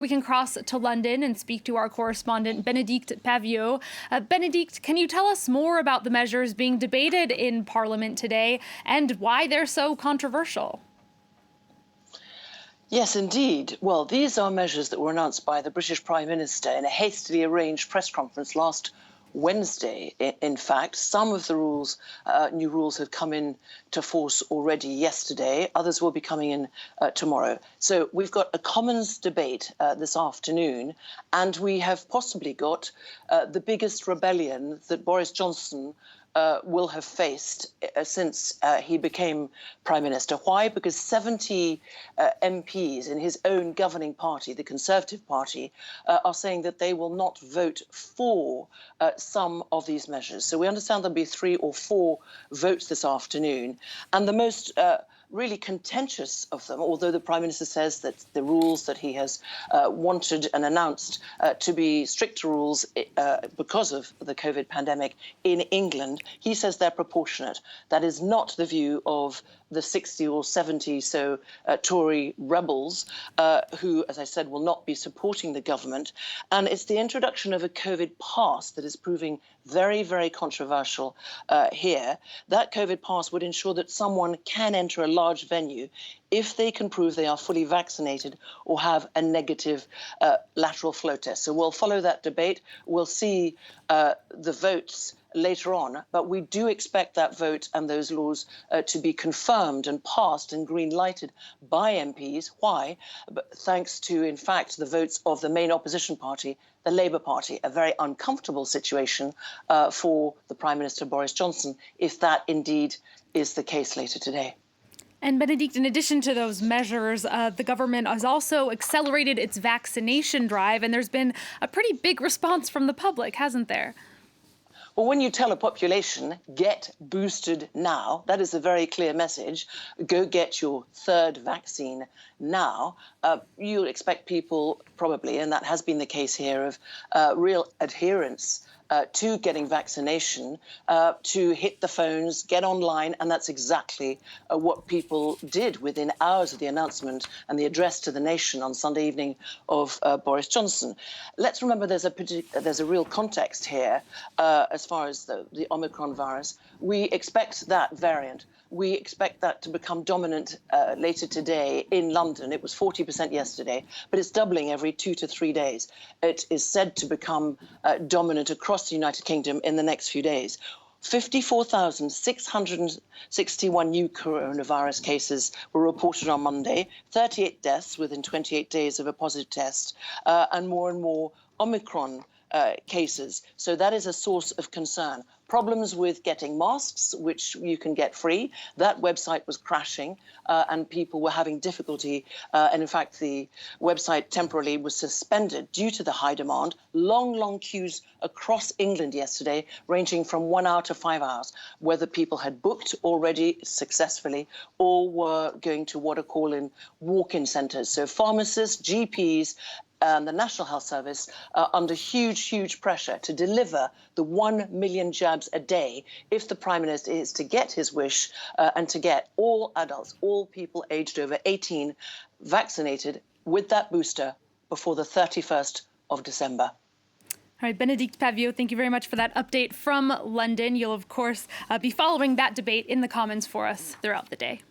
We can cross to London and speak to our correspondent, Bénédicte Paviot. Bénédicte, can you tell us more about the measures being debated in Parliament today and why they're so controversial? Yes, indeed. Well, these are measures that were announced by the British Prime Minister in a hastily arranged press conference last Wednesday. In fact, some of the new rules have come into force already yesterday. Others will be coming in tomorrow. So we've got a Commons debate this afternoon, and we have possibly got the biggest rebellion that Boris Johnson will have faced since he became Prime Minister. Why? Because 70 MPs in his own governing party, the Conservative Party, are saying that they will not vote for some of these measures. So we understand there'll be 3 or 4 votes this afternoon. And the most really contentious of them, although the Prime Minister says that the rules that he has wanted and announced to be stricter rules because of the COVID pandemic in England, he says they're proportionate. That is not the view of the 60 or 70 Tory rebels who, as I said, will not be supporting the government. And it's the introduction of a COVID pass that is proving very, very controversial here. That COVID pass would ensure that someone can enter a large venue if they can prove they are fully vaccinated or have a negative lateral flow test. So we'll follow that debate. We'll see the votes later on, but we do expect that vote and those laws to be confirmed and passed and green-lighted by MPs. Why? Thanks to, in fact, the votes of the main opposition party, the Labour Party, a very uncomfortable situation for the Prime Minister Boris Johnson, if that indeed is the case later today. And Bénédicte, in addition to those measures, the government has also accelerated its vaccination drive, and there's been a pretty big response from the public, hasn't there? Well, when you tell a population, get boosted now, that is a very clear message. Go get your 3rd vaccine now. You'll expect people probably, and that has been the case here, of real adherence to getting vaccination, to hit the phones, get online, and that's exactly what people did within hours of the announcement and the address to the nation on Sunday evening of Boris Johnson. Let's remember there's a real context here as far as the Omicron virus. We expect that variant. We expect that to become dominant later today in London. It was 40% yesterday, but it's doubling every 2 to 3 days. It is said to become dominant across the United Kingdom in the next few days. 54,661 new coronavirus cases were reported on Monday, 38 deaths within 28 days of a positive test, and more Omicron cases. So that is a source of concern. Problems with getting masks, which you can get free. That website was crashing and people were having difficulty. And in fact, the website temporarily was suspended due to the high demand. Long queues across England yesterday, ranging from 1 hour to 5 hours, whether people had booked already successfully or were going to what are called in walk-in centres. So pharmacists, GPs, and the National Health Service are under huge pressure to deliver the 1 million jabs a day if the Prime Minister is to get his wish and to get all adults, all people aged over 18 vaccinated with that booster before the 31st of December. All right, Bénédicte Paviot, thank you very much for that update from London. You'll, of course, be following that debate in the Commons for us throughout the day.